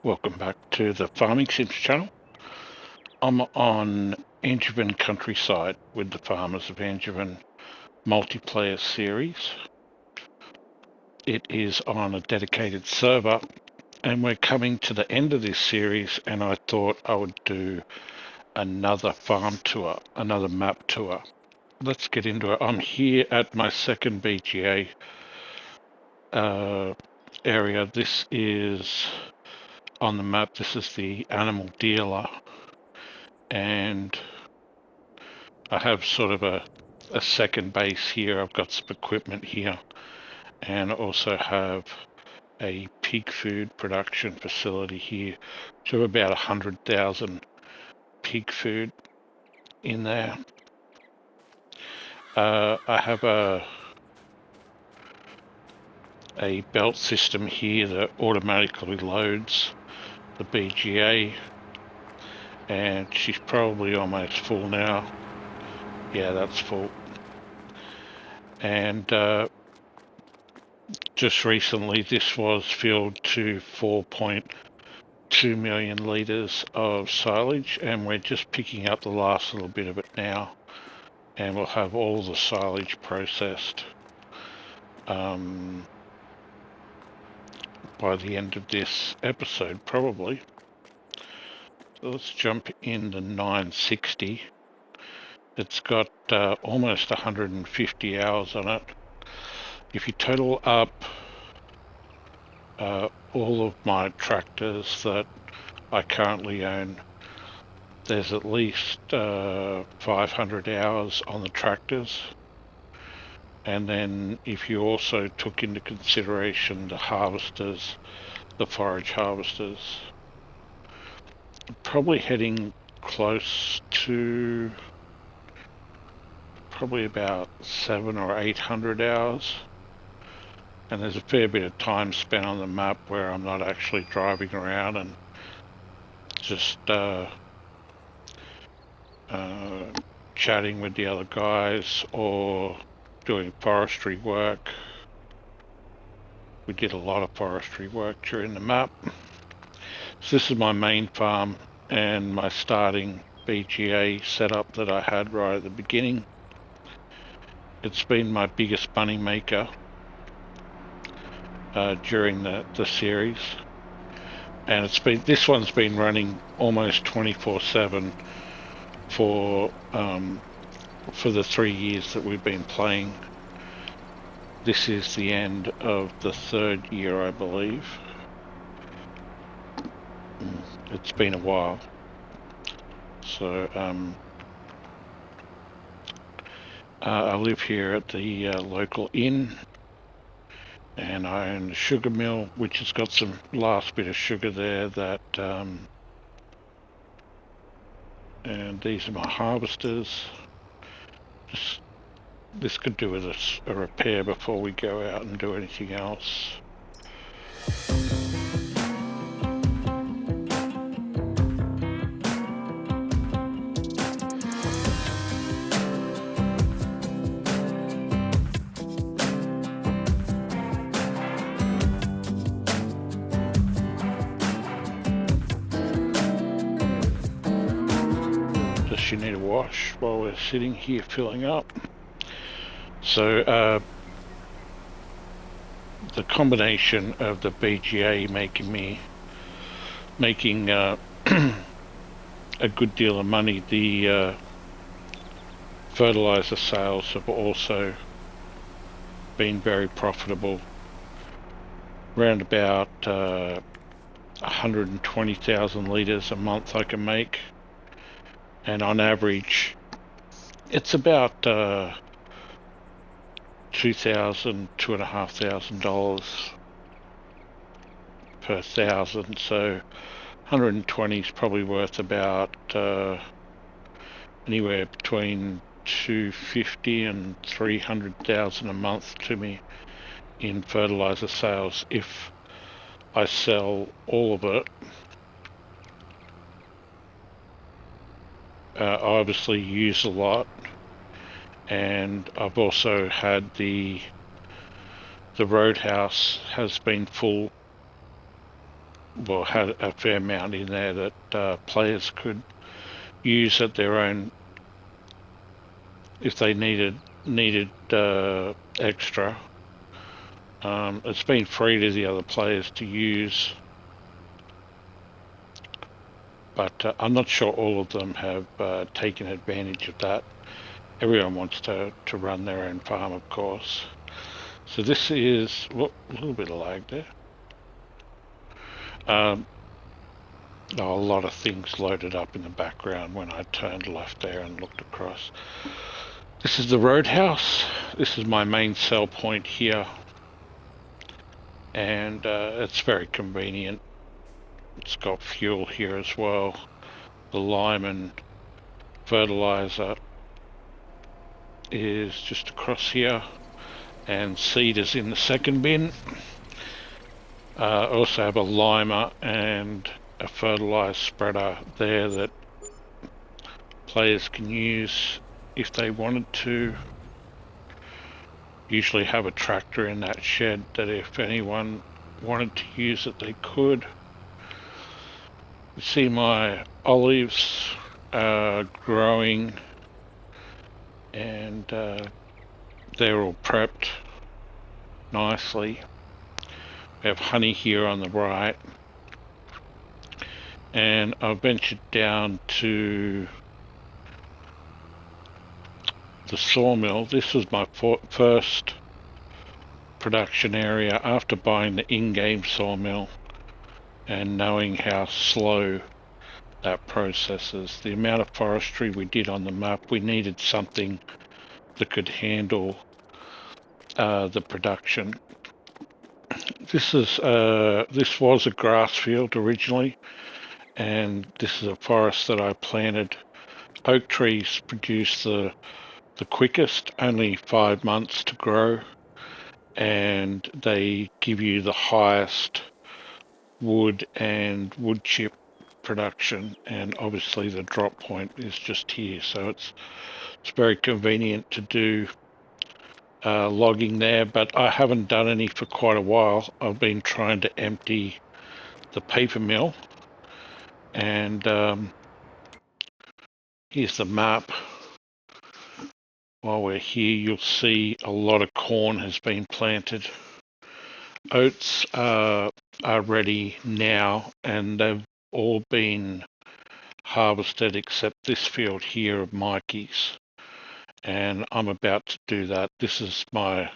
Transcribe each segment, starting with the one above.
Welcome back to the Farming Sims channel. I'm on Angevin countryside with the Farmers of Angevin multiplayer series. It is on a dedicated server and we're coming to the end of this series, and I thought I would do another farm tour, another map tour. Let's get into it. I'm here at my second BGA area. This is on the map. This is the animal dealer, and I have sort of a second base here. I've got some equipment here, and I also have a pig food production facility here. So about 100,000 pig food in there. I have a belt system here that automatically loads the BGA, and she's probably almost full now. Yeah, that's full. And just recently this was filled to 4.2 million litres of silage, and we're just picking up the last little bit of it now, and we'll have all the silage processed by the end of this episode probably. So let's jump in the 960. It's got almost 150 hours on it. If you total up all of my tractors that I currently own, there's at least 500 hours on the tractors. And then if you also took into consideration the harvesters, the forage harvesters, probably heading close to probably about 700 or 800 hours. And there's a fair bit of time spent on the map where I'm not actually driving around and just chatting with the other guys or doing forestry work. We did a lot of forestry work during the map. So this is my main farm and my starting BGA setup that I had right at the beginning. It's been my biggest money maker during the series, and this one's been running almost 24/7 for the 3 years that we've been playing. This is the end of the third year, I believe. It's been a while. So I live here at the local inn, and I own the sugar mill, which has got some last bit of sugar there that and these are my harvesters. This could do with a repair before we go out and do anything else. You need a wash while we're sitting here filling up. So the combination of the BGA making a good deal of money, the fertilizer sales have also been very profitable. Around about 120,000 litres a month I can make. And on average, it's about $2,500 per thousand. So 120 is probably worth about anywhere between 250 and 300,000 a month to me in fertilizer sales if I sell all of it. I obviously use a lot, and I've also had the roadhouse has been full well, had a fair amount in there that players could use at their own if they needed extra. It's been free to the other players to use, but I'm not sure all of them have taken advantage of that. Everyone wants to run their own farm, of course. So this is a little bit of lag there. A lot of things loaded up in the background when I turned left there and looked across. This is the roadhouse. This is my main sell point here, and it's very convenient. It's got fuel here as well. The lime and fertilizer is just across here, and seed is in the second bin. I also have a limer and a fertilizer spreader there that players can use if they wanted to. Usually have a tractor in that shed that if anyone wanted to use it, they could. You see my olives growing, and they're all prepped nicely. We have honey here on the right, and I've ventured down to the sawmill. This was my first production area after buying the in-game sawmill and knowing how slow that process is. The amount of forestry we did on the map, we needed something that could handle the production. This was a grass field originally, and this is a forest that I planted. Oak trees produce the quickest, only 5 months to grow, and they give you the highest wood and wood chip production, and obviously the drop point is just here, so it's very convenient to do logging there, but I haven't done any for quite a while. I've been trying to empty the paper mill, and here's the map. While we're here, you'll see a lot of corn has been planted. Oats are ready now, and they've all been harvested except this field here of Mikey's, and I'm about to do that. This is my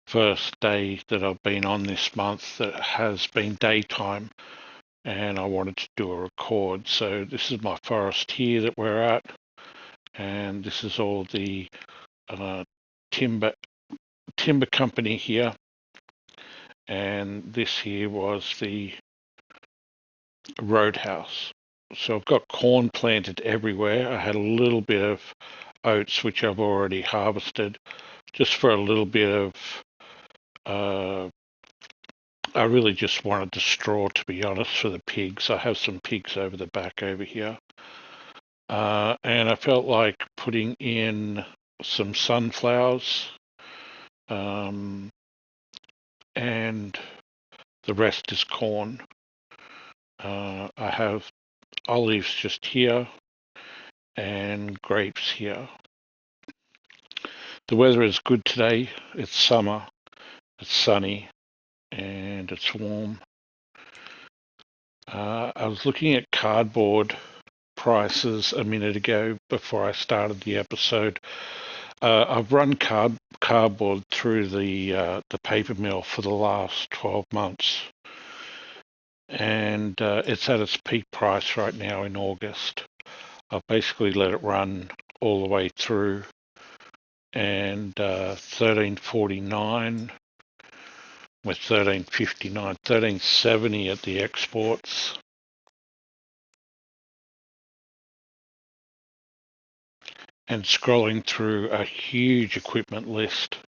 first day that I've been on this month that has been daytime, and I wanted to do a record. So this is my forest here that we're at, and this is all the timber company here, and this here was the roadhouse. So I've got corn planted everywhere. I had a little bit of oats which I've already harvested, just for a little bit of I really just wanted the straw, to be honest, for the pigs. I have some pigs over the back over here. And I felt like putting in some sunflowers, and the rest is corn. I have olives just here and grapes here. The weather is good today. It's summer, it's sunny, and it's warm. I was looking at cardboard prices a minute ago before I started the episode. I've run cardboard through the paper mill for the last 12 months, and it's at its peak price right now in August. I've basically let it run all the way through, and 13.49 with 13.59, 13.70 at the exports. And scrolling through a huge equipment list,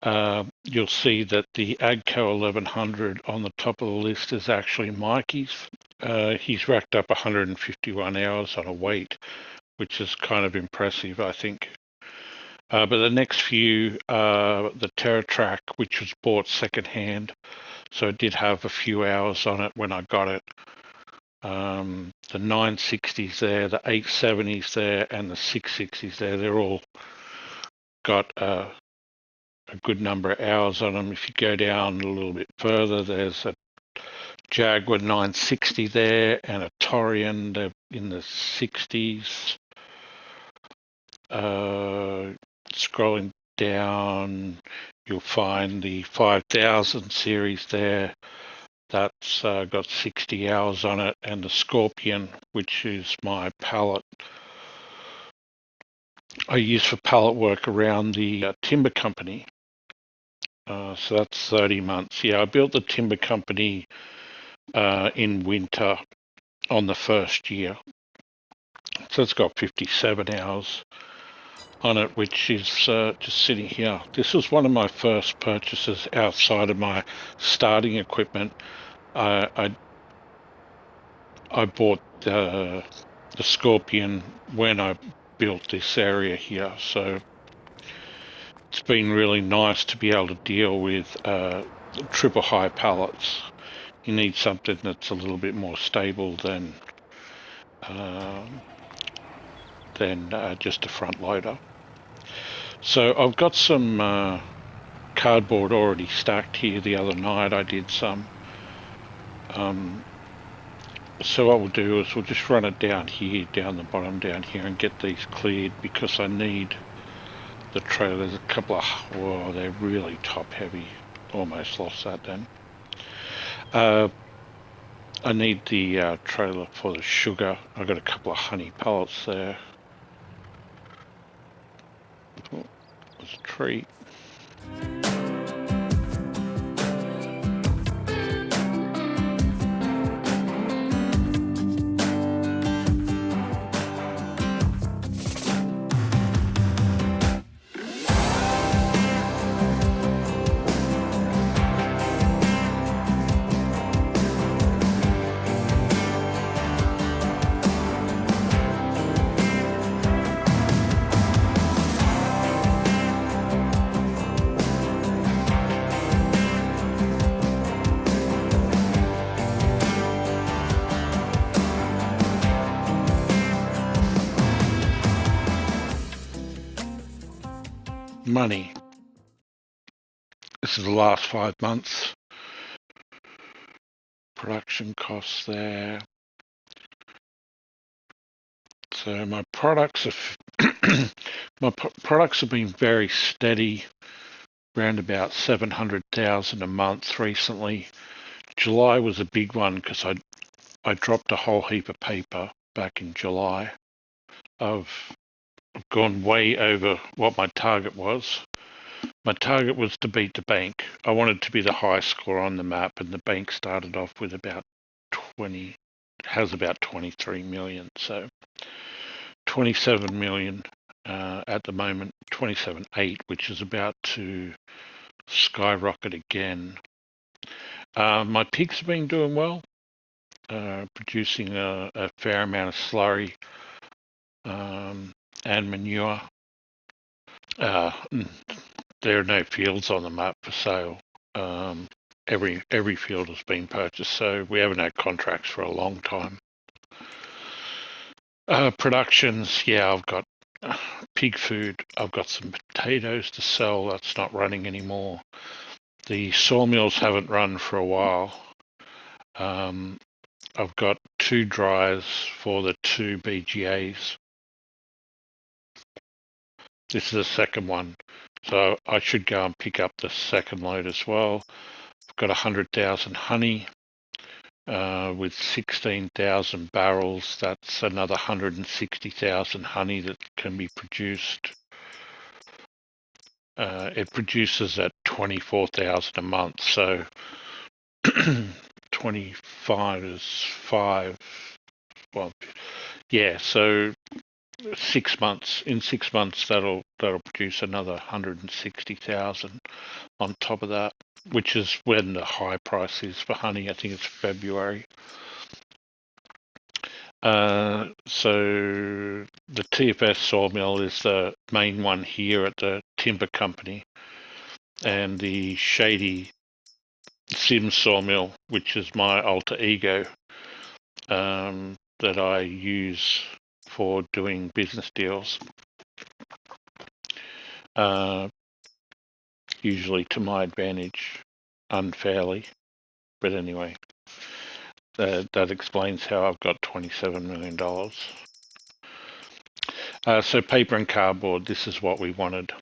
you'll see that the AGCO 1100 on the top of the list is actually Mikey's. He's racked up 151 hours on a wait, which is kind of impressive, I think. But the next few, the TerraTrack, which was bought secondhand, so it did have a few hours on it when I got it. The 960s there, the 870s there, and the 660s there, they're all got a good number of hours on them. If you go down a little bit further, there's a Jaguar 960 there and a Torian in the 60s. Scrolling down, you'll find the 5000 series there. That's got 60 hours on it, and the Scorpion, which is my pallet I use for pallet work around the timber company. So that's 30 months. Yeah, I built the timber company in winter on the first year. So it's got 57 hours on it, which is just sitting here. This was one of my first purchases outside of my starting equipment. I bought the Scorpion when I built this area here, so it's been really nice to be able to deal with triple high pallets. You need something that's a little bit more stable than just a front loader. So I've got some cardboard already stacked here. The other night I did some. So what we'll do is we'll just run it down here, down the bottom down here, and get these cleared because I need the trailer. There's a couple of, whoa, they're really top heavy. Almost lost that then. I need the trailer for the sugar. I've got a couple of honey pallets there. Oh, there's a tree. Money. This is the last 5 months. Production costs there. So my products have been very steady, around about 700,000 a month recently. July was a big one because I dropped a whole heap of paper back in July. I've gone way over what my target was. My target was to beat the bank. I wanted to be the high score on the map, and the bank started off with about 23 million. So 27 million at the moment, 27.8, which is about to skyrocket again. My pigs have been doing well, producing a fair amount of slurry and manure. There are no fields on the map for sale. Every field has been purchased, so we haven't had contracts for a long time. Productions, yeah, I've got pig food. I've got some potatoes to sell. That's not running anymore. The sawmills haven't run for a while. I've got 2 dryers for the 2 BGAs. This is the second one, so I should go and pick up the second load as well. I've got 100,000 honey with 16,000 barrels. That's another 160,000 honey that can be produced. It produces at 24,000 a month, so 25 is 5. Well, yeah, so 6 months. In 6 months, that'll produce another 160,000 on top of that, which is when the high price is for honey. I think it's February. So the TFS sawmill is the main one here at the timber company, and the shady Sim Sawmill, which is my alter ego that I use for doing business deals, usually to my advantage, unfairly. But anyway, that explains how I've got $27 million. So paper and cardboard, this is what we wanted.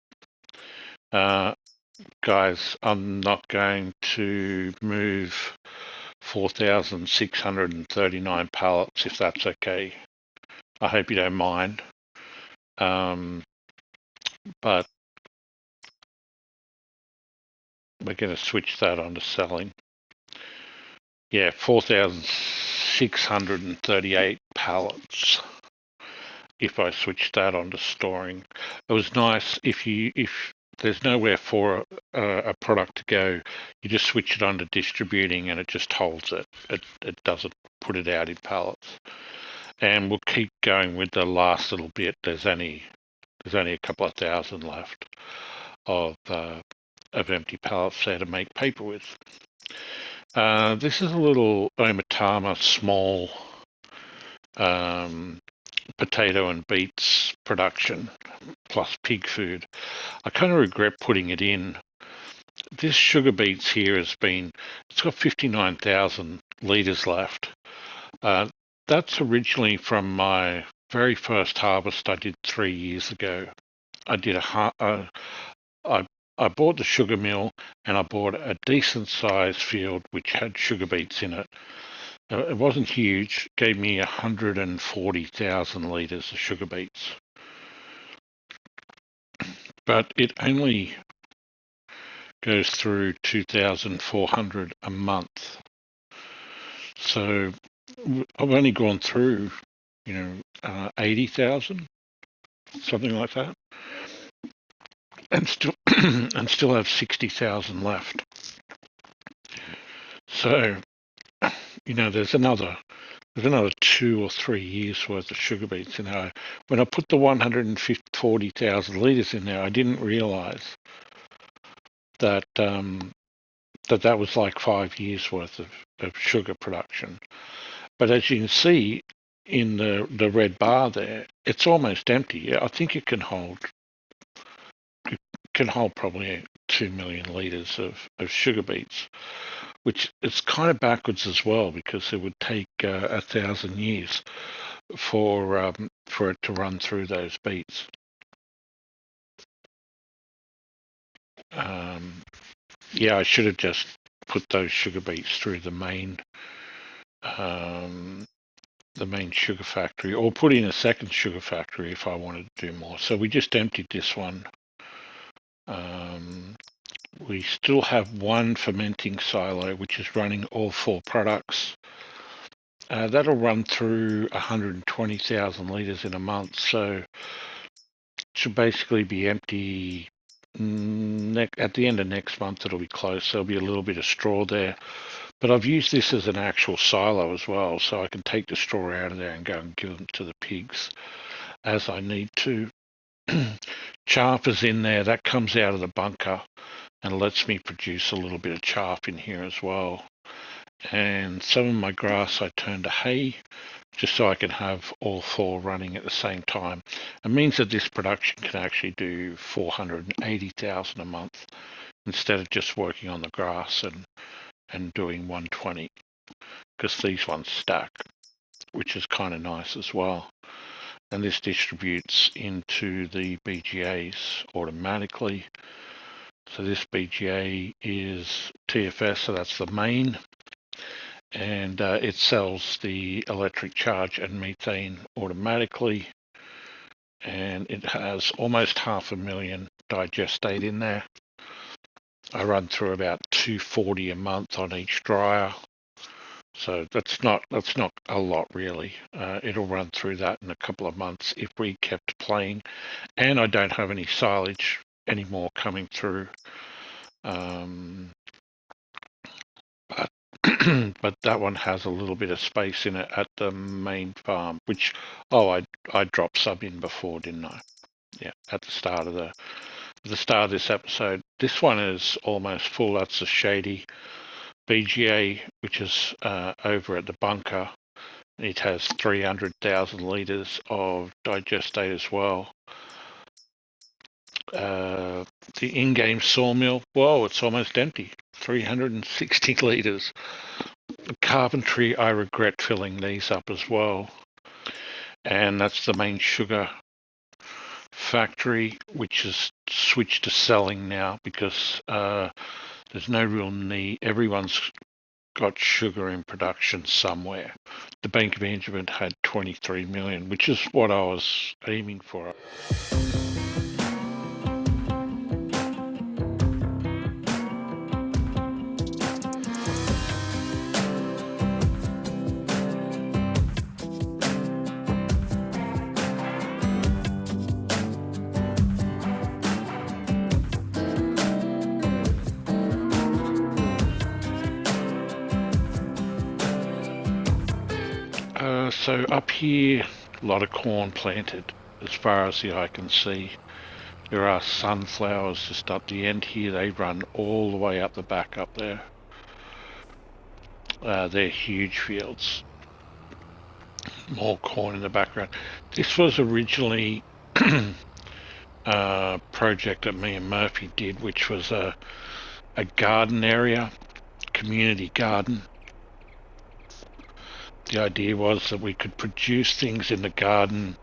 Guys, I'm not going to move 4,639 pallets, if that's okay. I hope you don't mind. But we're going to switch that onto selling. Yeah, 4,638 pallets. If I switch that onto storing, it was nice. If there's nowhere for a product to go, you just switch it onto distributing, and it just holds it. It doesn't put it out in pallets. And we'll keep going with the last little bit. There's only a couple of thousand left of empty pallets there to make paper with. This is a little Omatama small potato and beets production plus pig food. I kind of regret putting it in. This sugar beets here it's got 59,000 litres left. That's originally from my very first harvest I did 3 years ago. I bought the sugar mill, and I bought a decent sized field which had sugar beets in it. It wasn't huge, gave me 140,000 litres of sugar beets. But it only goes through 2,400 a month. So I've only gone through, 80,000, something like that, and still have 60,000 left. So, there's another 2 or 3 years worth of sugar beets in there. When I put the 140,000 litres in there, I didn't realise that that was like 5 years worth of sugar production. But as you can see in the red bar there, it's almost empty. I think it can hold probably 2 million litres of sugar beets, which is kind of backwards as well, because it would take 1,000 years for it to run through those beets. Yeah, I should have just put those sugar beets through the main sugar factory, or put in a second sugar factory if I wanted to do more. So we just emptied this one. We still have one fermenting silo which is running all 4 products. That'll run through 120,000 litres in a month, so it should basically be empty at the end of next month. It'll be close. There'll be a little bit of straw there, but I've used this as an actual silo as well, so I can take the straw out of there and go and give them to the pigs as I need to. Chaff is in there. That comes out of the bunker and lets me produce a little bit of chaff in here as well. And some of my grass I turn to hay, just so I can have all 4 running at the same time. It means that this production can actually do 480,000 a month instead of just working on the grass and doing 120, because these ones stack, which is kind of nice as well. And this distributes into the BGAs automatically. So this BGA is TFS, so that's the main, and it sells the electric charge and methane automatically, and it has almost 500,000 digestate in there. I run through about 240 a month on each dryer, so that's not a lot really. It'll run through that in a couple of months if we kept playing, and I don't have any silage anymore coming through. But that one has a little bit of space in it at the main farm, which I dropped some in before, didn't I? Yeah, at the start of this episode. This one is almost full. That's a shady. BGA, which is over at the bunker. It has 300,000 litres of digestate as well. The in-game sawmill, whoa, it's almost empty. 360 litres. Carpentry, I regret filling these up as well. And that's the main sugar factory, which is switched to selling now because there's no real need. Everyone's got sugar in production somewhere. The Bank of Angevin had 23 million, which is what I was aiming for. So up here, a lot of corn planted as far as the eye can see. There are sunflowers just up the end here. They run all the way up the back up there. They're huge fields. More corn in the background. This was originally a project that me and Murphy did, which was a garden area, community garden. The idea was that we could produce things in the garden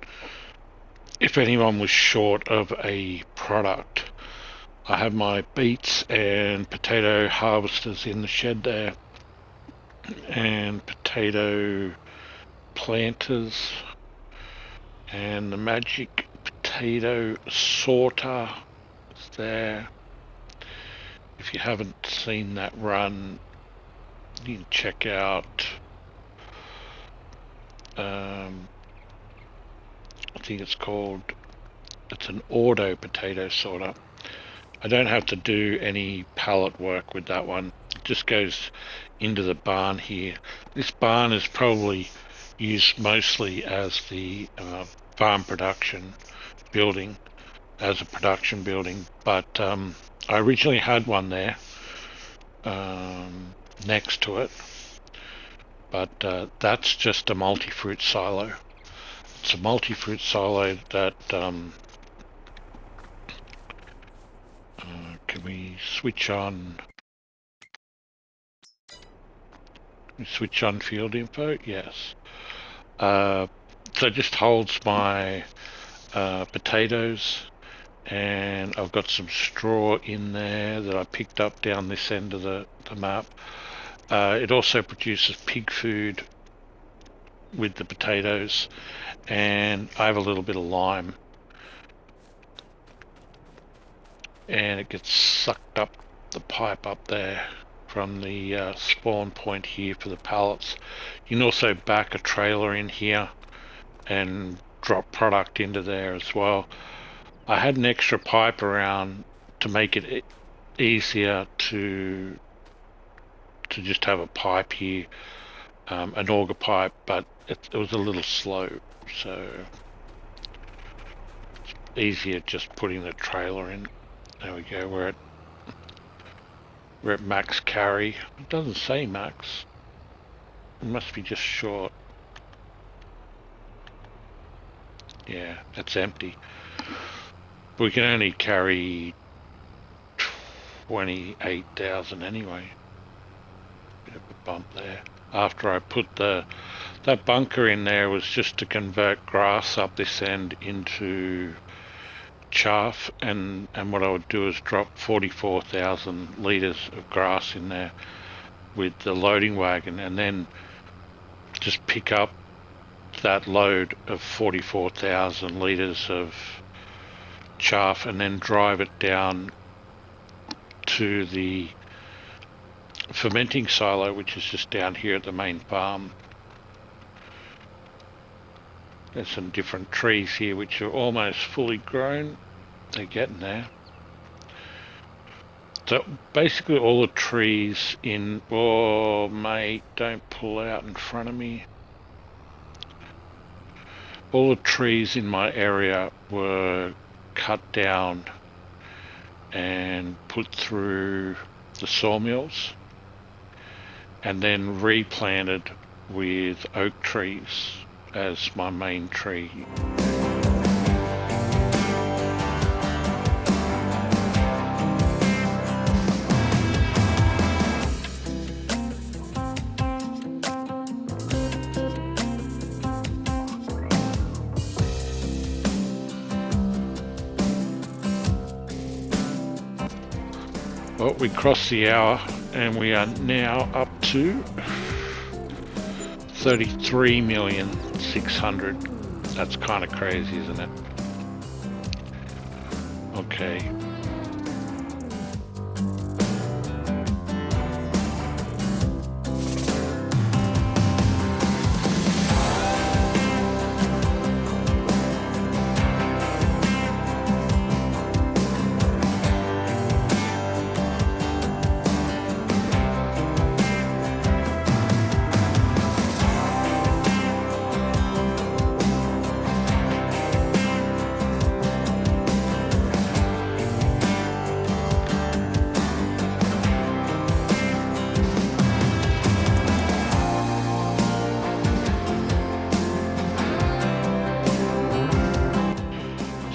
if anyone was short of a product. I have my beets and potato harvesters in the shed there, and potato planters, and the magic potato sorter is there. If you haven't seen that run, you can check out I think it's an auto potato sorter. I don't have to do any pallet work with that one. It just goes into the barn here. This barn is probably used mostly as the farm production building, as a production building, but I originally had one there next to it, but that's just a multi-fruit silo. It's a multi-fruit silo that can we switch on? Can we switch on field info? Yes. So it just holds my potatoes, and I've got some straw in there that I picked up down this end of the map. It also produces pig food with the potatoes, and I have a little bit of lime, and it gets sucked up the pipe up there from the spawn point here for the pallets. You can also back a trailer in here and drop product into there as well. I had an extra pipe around to make it easier to just have a pipe here, an auger pipe, but it was a little slow, so it's easier just putting the trailer in. There we go, we're at max carry. It doesn't say max. It must be just short. Yeah, that's empty. But we can only carry 28,000 anyway. Bit of a bump there. After I put that bunker in there was just to convert grass up this end into chaff, and what I would do is drop 44,000 litres of grass in there with the loading wagon, and then just pick up that load of 44,000 litres of chaff and then drive it down to the fermenting silo, which is just down here at the main farm. There's some different trees here which are almost fully grown. They're getting there. So basically all the trees in... Oh, mate, don't pull out in front of me. All the trees in my area were cut down and put through the sawmills. and then replanted with oak trees as my main tree. Well, we crossed the hour and we are now up to 33,600,000. That's kind of crazy, isn't it? Okay.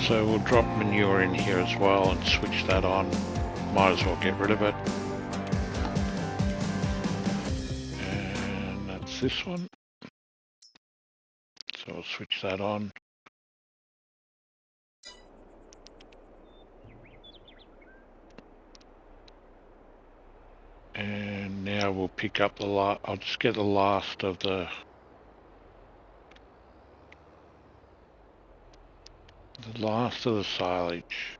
So we'll drop manure in here as well and switch that on. Might as well get rid of it. And that's this one. So we'll switch that on. And now we'll pick up the last. I'll just get the last of the silage.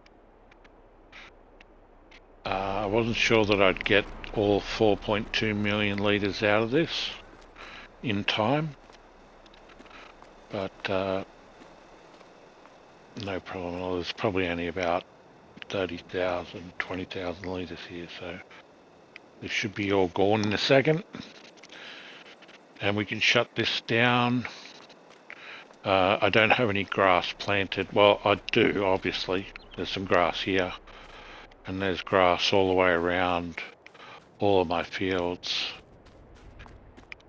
I wasn't sure that I'd get all 4.2 million litres out of this in time, but no problem. Well, there's probably only about 30,000, 20,000 litres here, so this should be all gone in a second. And we can shut this down. I don't have any grass planted. Well, I do, obviously. There's some grass here. And there's grass all the way around all of my fields.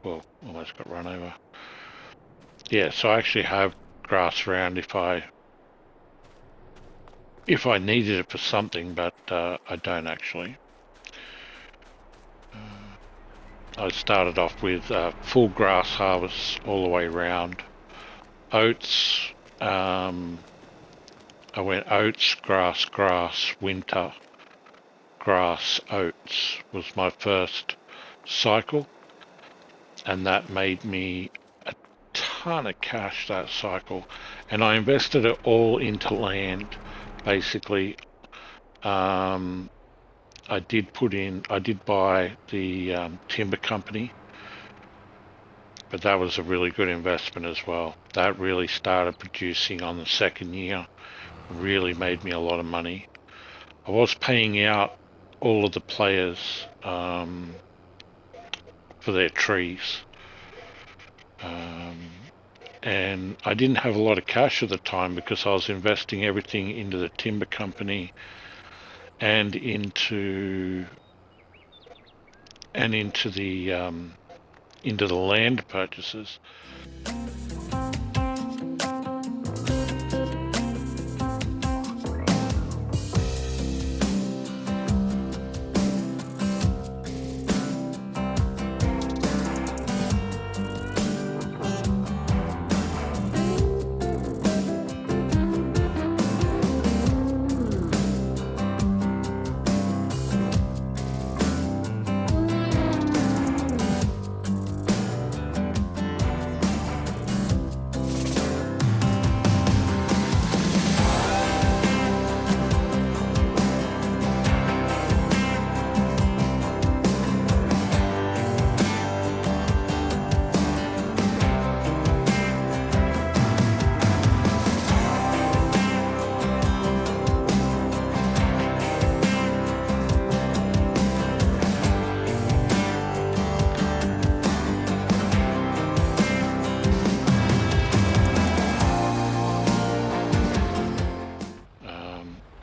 Well, almost got run over. Yeah, so I actually have grass around if I needed it for something, but I don't actually. I started off with full grass harvest all the way around. Oats, I went oats, grass, winter, grass, oats was my first cycle, and that made me a ton of cash that cycle, and I invested it all into land, basically. I did buy the timber company, but that was a really good investment as well. That really started producing on the second year, really made me a lot of money. I was paying out all of the players for their trees, and I didn't have a lot of cash at the time because I was investing everything into the timber company and into the land purchases.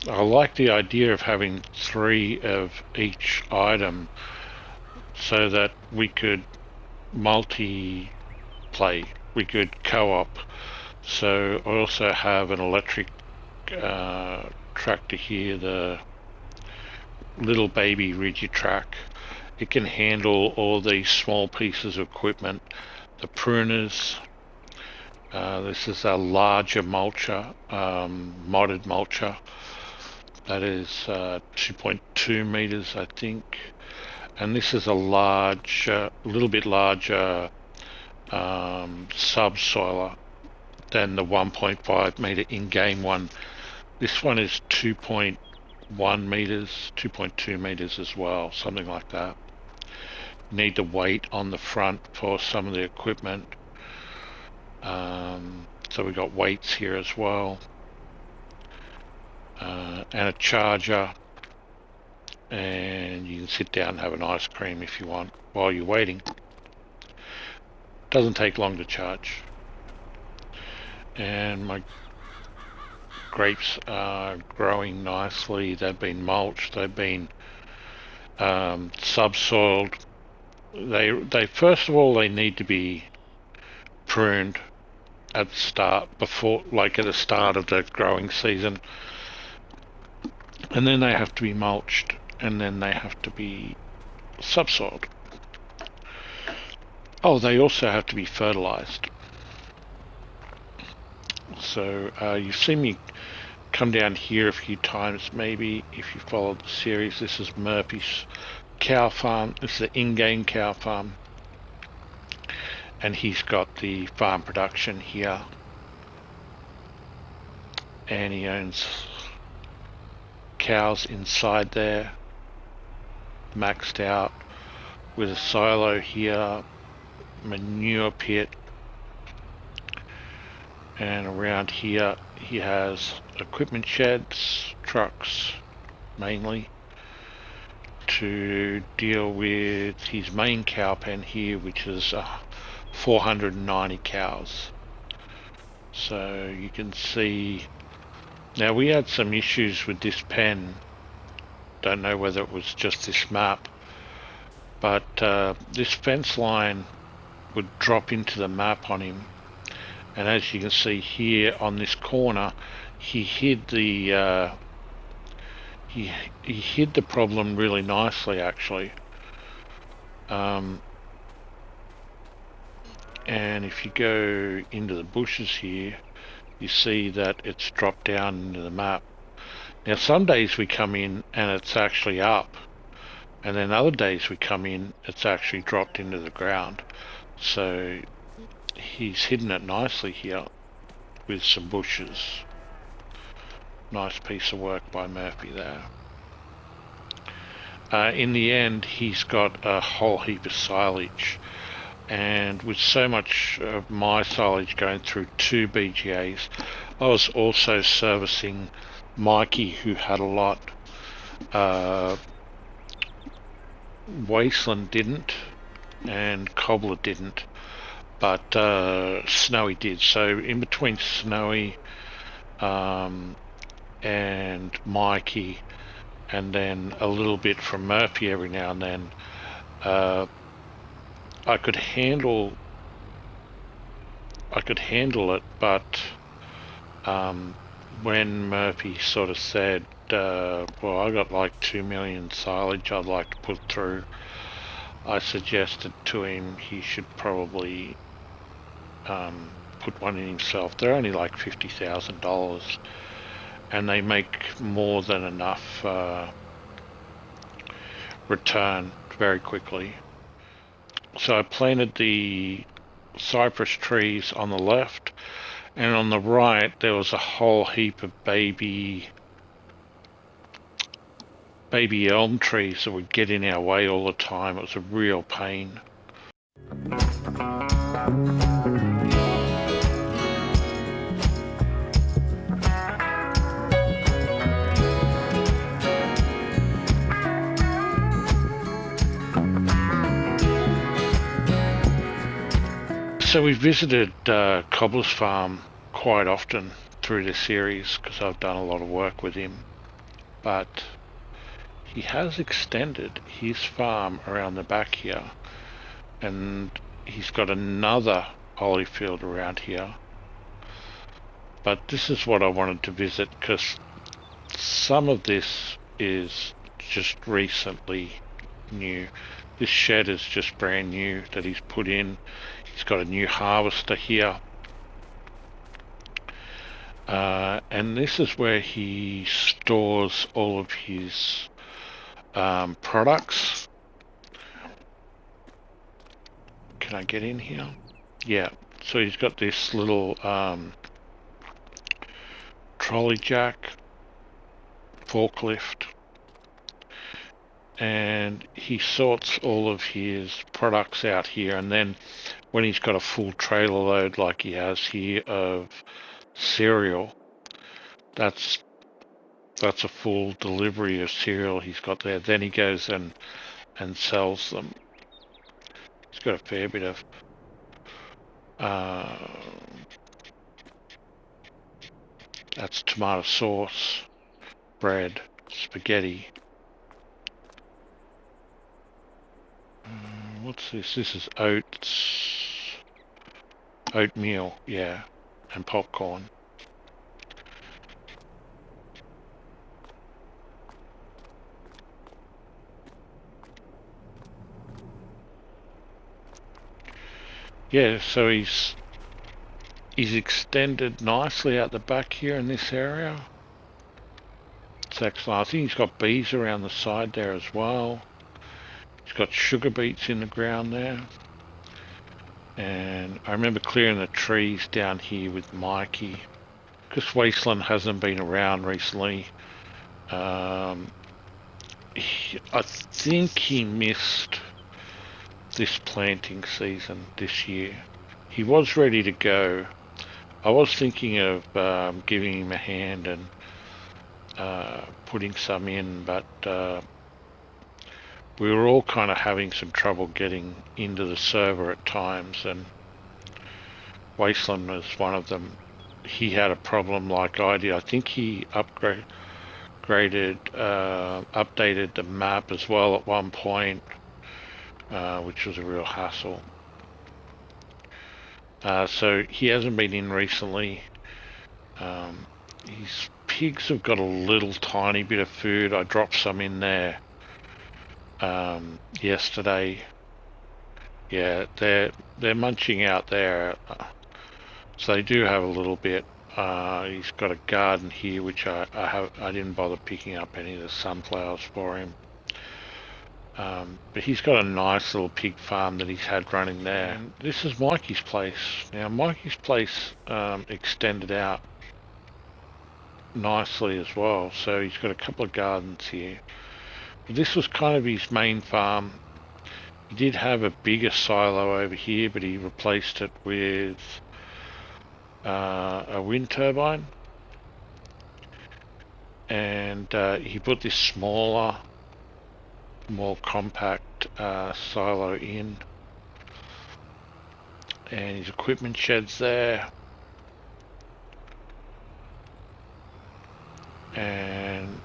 I like the idea of having 3 of each item, so that we could multi-play, we could co-op. So I also have an electric tractor here, the little baby Rigitrack. It can handle all these small pieces of equipment. The pruners, this is a larger mulcher, modded mulcher. That is 2.2 meters, I think. And this is a large, little bit larger subsoiler than the 1.5 meter in-game one. This one is 2.1 meters, 2.2 meters as well, something like that. Need the weight on the front for some of the equipment. So we've got weights here as well. And a charger. And you can sit down and have an ice cream if you want while you're waiting. Doesn't take long to charge. And my grapes are growing nicely. They've been mulched. They've been subsoiled. They first of all, they need to be pruned at the start, before, like at the start of the growing season, and then they have to be mulched, and then they have to be subsoiled. Oh, they also have to be fertilized. So you've seen me come down here a few times, maybe, if you followed the series. This is Murphy's cow farm. This is the in-game cow farm. And he's got the farm production here. And he owns cows inside there, maxed out, with a silo here, manure pit, and around here he has equipment sheds, trucks mainly, to deal with his main cow pen here, which is 490 cows. So you can see, now we had some issues with this pen. Don't know whether it was just this map, but this fence line would drop into the map on him, and as you can see here on this corner, he hid the he hid the problem really nicely, actually. And if you go into the bushes here, you see that it's dropped down into the map. Now some days we come in and it's actually up, and then other days we come in, it's actually dropped into the ground. So he's hidden it nicely here with some bushes. Nice piece of work by Murphy there. In the end, he's got a whole heap of silage, and with so much of my silage going through 2 BGAs, I was also servicing Mikey, who had a lot. Wasteland didn't, and Cobbler didn't, but Snowy did. So in between Snowy and Mikey, and then a little bit from Murphy every now and then, I could handle it, but when Murphy sort of said, well, I got like 2 million silage I'd like to put through, I suggested to him he should probably put one in himself. They're only like $50,000, and they make more than enough return very quickly. So I planted the cypress trees on the left, and on the right there was a whole heap of baby elm trees that would get in our way all the time. It was a real pain. So we visited Cobbler's farm quite often through this series because I've done a lot of work with him, but he has extended his farm around the back here, and he's got another olive field around here. But this is what I wanted to visit, because some of this is just recently new. This shed is just brand new that he's put in. He's got a new harvester here. And this is where he stores all of his products. Can I get in here? Yeah, so he's got this little trolley jack, forklift, and he sorts all of his products out here, and then when he's got a full trailer load like he has here of cereal, that's a full delivery of cereal he's got there. Then he goes and sells them. He's got a fair bit of that's tomato sauce, bread, spaghetti. What's this? This is oatmeal, yeah, and popcorn. Yeah, so he's extended nicely out the back here in this area. It's excellent. I think he's got bees around the side there as well. He's got sugar beets in the ground there. And I remember clearing the trees down here with Mikey, because Wasteland hasn't been around recently. I think he missed this planting season this year. He was ready to go. I was thinking of giving him a hand and putting some in, but we were all kind of having some trouble getting into the server at times, and Wasteland was one of them. He had a problem like I did. I think he updated the map as well at one point, which was a real hassle. So he hasn't been in recently. His pigs have got a little tiny bit of food. I dropped some in there yesterday. Yeah, they're munching out there, so they do have a little bit. He's got a garden here, which I didn't bother picking up any of the sunflowers for him. But he's got a nice little pig farm that he's had running there. And this is Mikey's place. Now Mikey's place extended out nicely as well, so he's got a couple of gardens here. But this was kind of his main farm. He did have a bigger silo over here, but he replaced it with a wind turbine, and he put this smaller, more compact silo in, and his equipment shed's there, and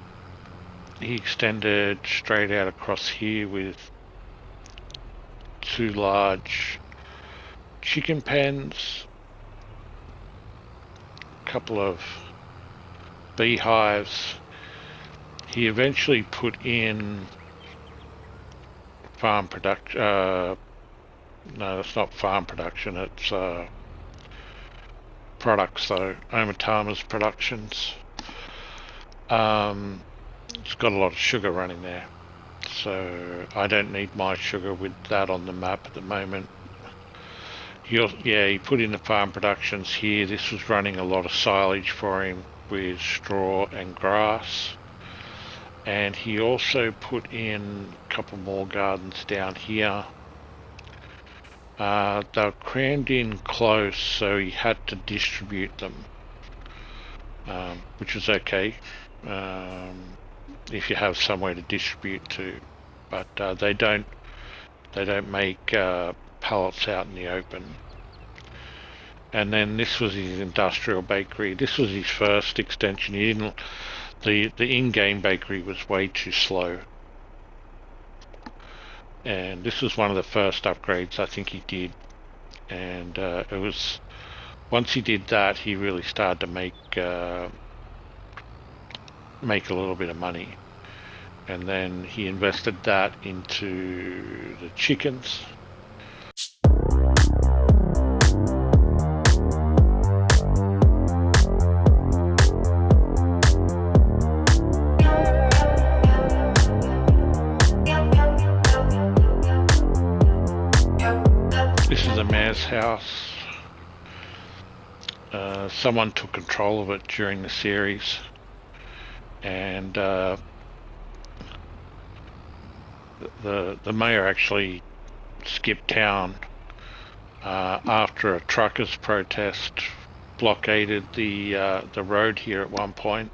he extended straight out across here with 2 large chicken pens, a couple of beehives. He eventually put in farm production. No, that's not farm production. It's products though. Omatama's Productions. It's got a lot of sugar running there, so I don't need my sugar with that on the map at the moment. He put in the farm productions here. This was running a lot of silage for him with straw and grass, and he also put in a couple more gardens down here. They're crammed in close, so he had to distribute them, which was okay if you have somewhere to distribute to, but they don't make pallets out in the open. And then this was his industrial bakery. This was his first extension. He didn't. The in-game bakery was way too slow. and this was one of the first upgrades I think he did. And it was, once he did that, he really started to make a little bit of money. And then he invested that into the chickens. This is the mayor's house. Someone took control of it during the series, and the mayor actually skipped town after a truckers' protest blockaded the road here at one point.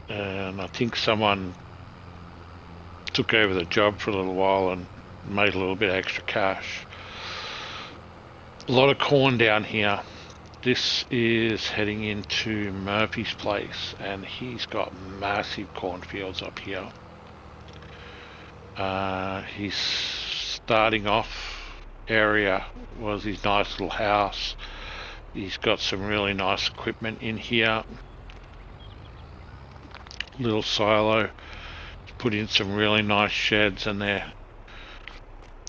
And I think someone took over the job for a little while and made a little bit of extra cash. A lot of corn down here. This is heading into Murphy's place, and he's got massive cornfields up here. His starting off area was his nice little house. He's got some really nice equipment in here. Little silo. Put in some really nice sheds, and they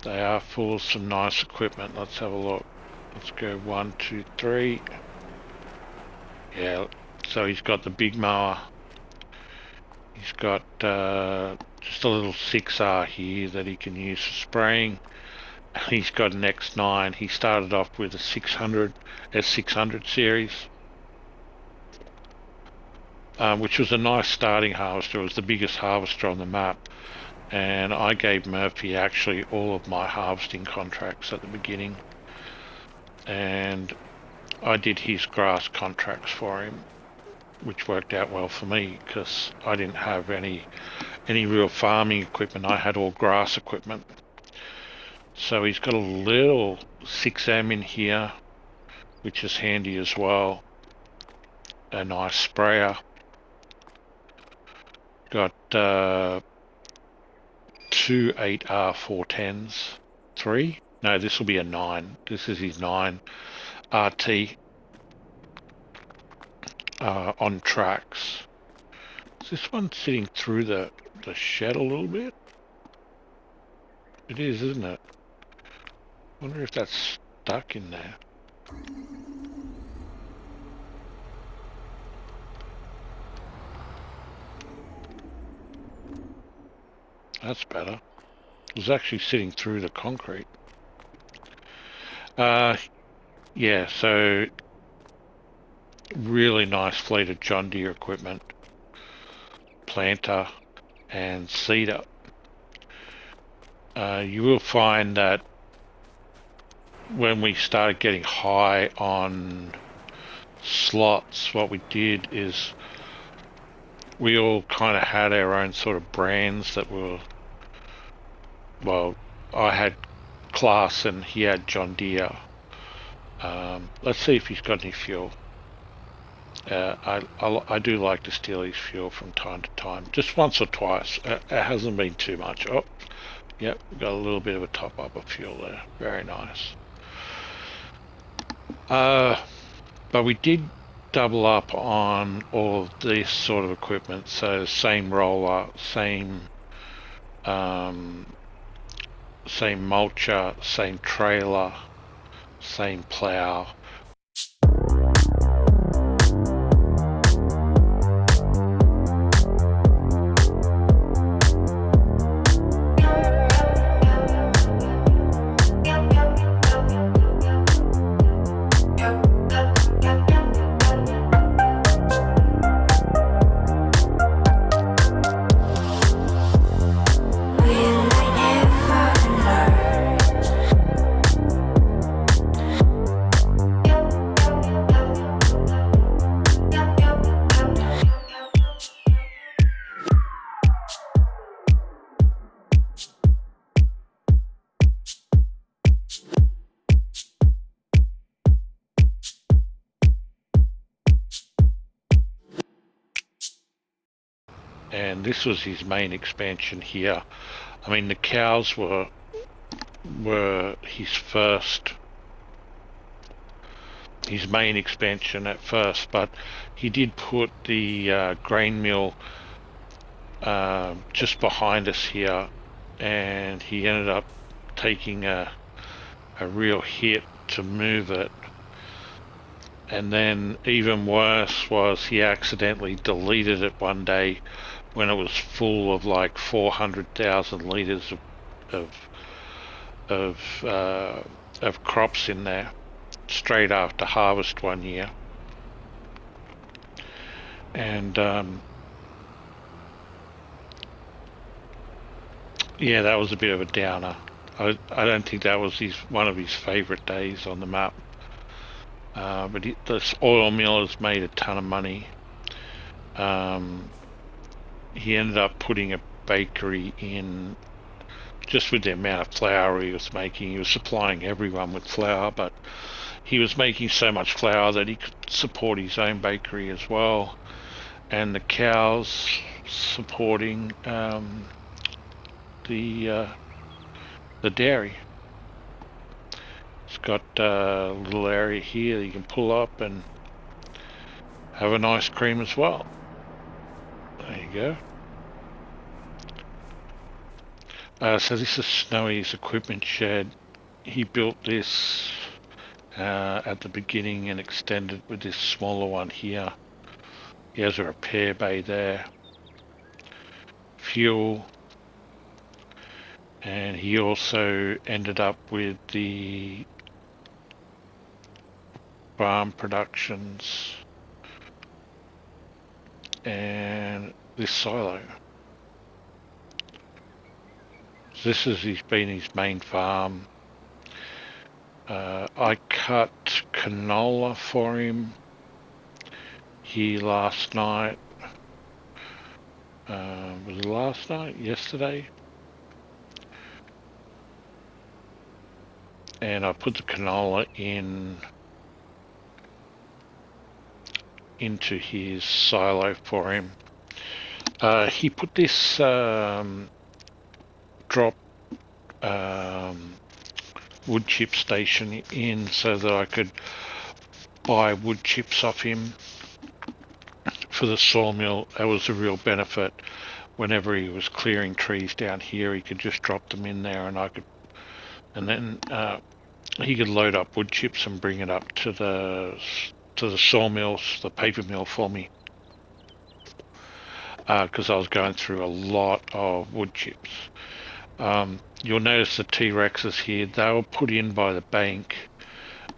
are full of some nice equipment. Let's have a look. Let's go 1, 2, 3. Yeah, so he's got the big mower. He's got just a little 6R here that he can use for spraying. He's got an X9. He started off with a 600 S600 series, which was a nice starting harvester. It was the biggest harvester on the map, and I gave Murphy actually all of my harvesting contracts at the beginning, and I did his grass contracts for him, which worked out well for me because I didn't have any real farming equipment. I had all grass equipment. So he's got a little 6M in here, which is handy as well. A nice sprayer. Got 2 8R410s. 3? No, this will be a 9. This is his 9 RT on tracks. Is this one sitting through the shed a little bit? It is, isn't it? I wonder if that's stuck in there. That's better. It was actually sitting through the concrete. Yeah, so really nice fleet of John Deere equipment, planter and seeder. You will find that when we started getting high on slots, what we did is we all kind of had our own sort of brands that were, well, I had Class and he had John Deere. Let's see if he's got any fuel. I do like to steal his fuel from time to time, just once or twice. It hasn't been too much. Oh, yep, got a little bit of a top up of fuel there. Very nice. But we did double up on all of this sort of equipment. So same roller, same mulcher, same trailer, same plow. and this was his main expansion here. I mean, the cows were his main expansion at first, but he did put the grain mill just behind us here, and he ended up taking a real hit to move it. And then even worse was he accidentally deleted it one day when it was full of like 400,000 litres of crops in there straight after harvest one year. And yeah, that was a bit of a downer. I don't think that was one of his favourite days on the map. But this oil mill has made a ton of money. He ended up putting a bakery in just with the amount of flour he was making. He was supplying everyone with flour, but he was making so much flour that he could support his own bakery as well. And the cows supporting the dairy. It's got a little area here that you can pull up and have an ice cream as well. There you go. So this is Snowy's equipment shed. He built this at the beginning and extended with this smaller one here. He has a repair bay there. Fuel. And he also ended up with the farm productions and this silo. This has been his main farm. I cut canola for him here last night. Was it last night? Yesterday? And I put the canola into his silo for him. He put this drop wood chip station in so that I could buy wood chips off him for the sawmill. That was a real benefit. Whenever he was clearing trees down here, he could just drop them in there, and then he could load up wood chips and bring it up to the sawmills, the paper mill for me, because I was going through a lot of wood chips. You'll notice the T-Rexes here. They were put in by the bank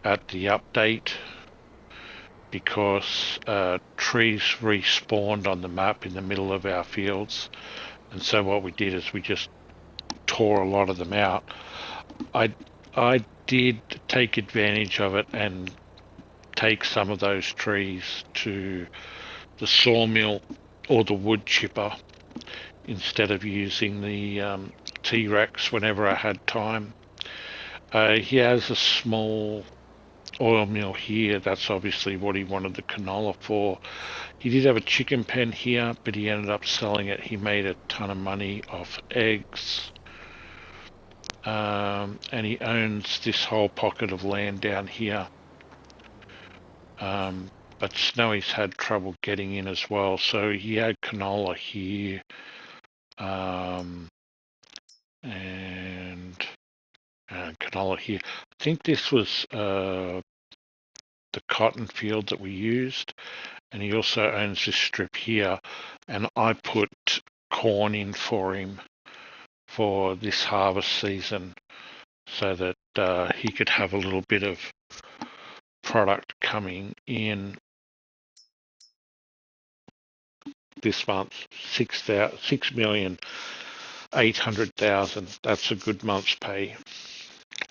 at the update because trees respawned on the map in the middle of our fields, and so what we did is we just tore a lot of them out. I did take advantage of it and take some of those trees to the sawmill or the wood chipper instead of using the T-Rex whenever I had time. He has a small oil mill here. That's obviously what he wanted the canola for. He did have a chicken pen here, but he ended up selling it. He made a ton of money off eggs. And he owns this whole pocket of land down here. But Snowy's had trouble getting in as well. So he had canola here. And canola here. I think this was the cotton field that we used. And he also owns this strip here. And I put corn in for him for this harvest season so that he could have a little bit of product coming in this month. 6,800,000. That's a good month's pay.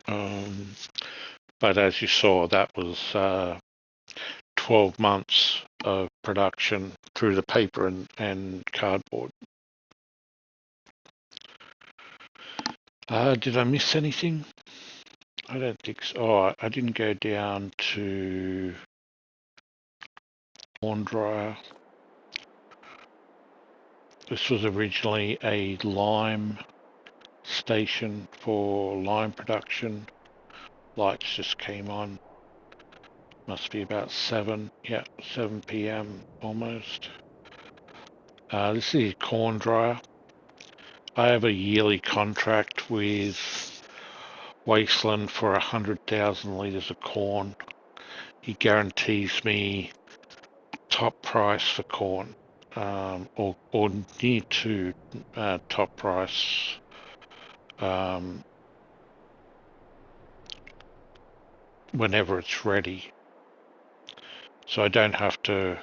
But as you saw, that was 12 months of production through the paper and cardboard. Did I miss anything? I don't think so. Oh, I didn't go down to lawn dryer. This was originally a lime station for lime production. Lights just came on. Must be about 7 p.m. almost. This is a corn dryer. I have a yearly contract with Wasteland for 100,000 litres of corn. He guarantees me top price for corn, or near to top price, whenever it's ready. So I don't have to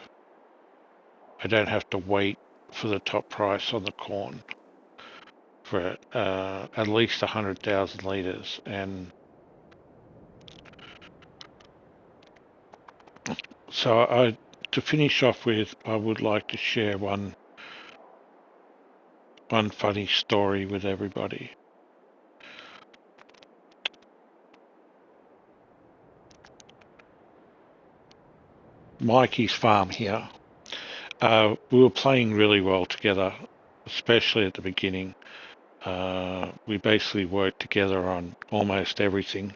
wait for the top price on the corn for at least 100,000 litres. And so to finish off with, I would like to share one funny story with everybody. Mikey's farm here. We were playing really well together, especially at the beginning. We basically worked together on almost everything,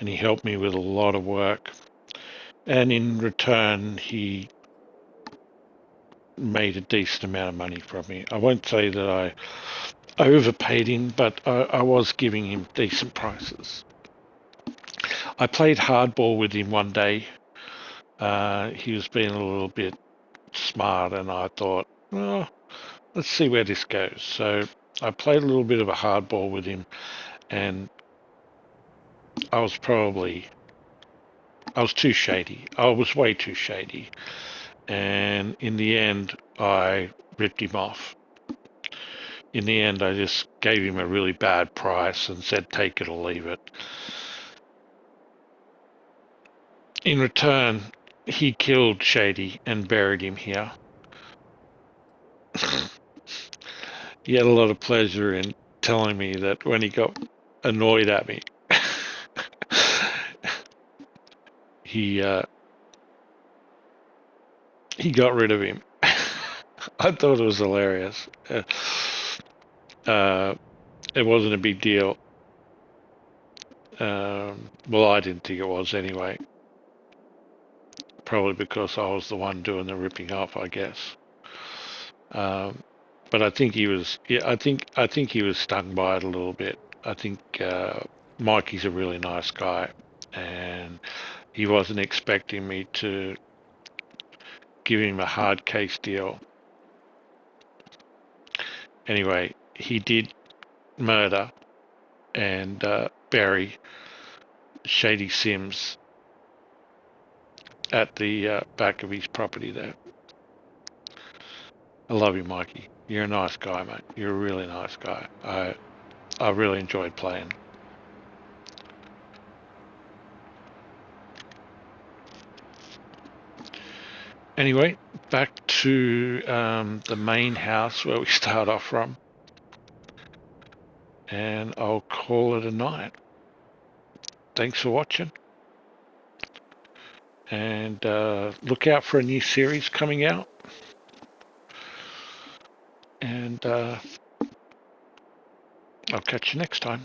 and he helped me with a lot of work. And in return, he made a decent amount of money from me. I won't say that I overpaid him, but I was giving him decent prices. I played hardball with him one day. He was being a little bit smart, and I thought, well, let's see where this goes. So I played a little bit of a hardball with him, and I was too shady. I was way too shady. And in the end, I ripped him off. In the end, I just gave him a really bad price and said, take it or leave it. In return, he killed Shady and buried him here. He had a lot of pleasure in telling me that when he got annoyed at me, he got rid of him. I thought it was hilarious. It wasn't a big deal. Well, I didn't think it was anyway. Probably because I was the one doing the ripping off, I guess. But I think he was. Yeah, I think he was stung by it a little bit. I think Mikey's a really nice guy, and he wasn't expecting me to give him a hard case deal. Anyway, he did murder and bury Shady Sims at the back of his property there. I love you, Mikey. You're a nice guy, mate. You're a really nice guy. I really enjoyed playing. Anyway, back to the main house where we start off from. And I'll call it a night. Thanks for watching. And look out for a new series coming out. And I'll catch you next time.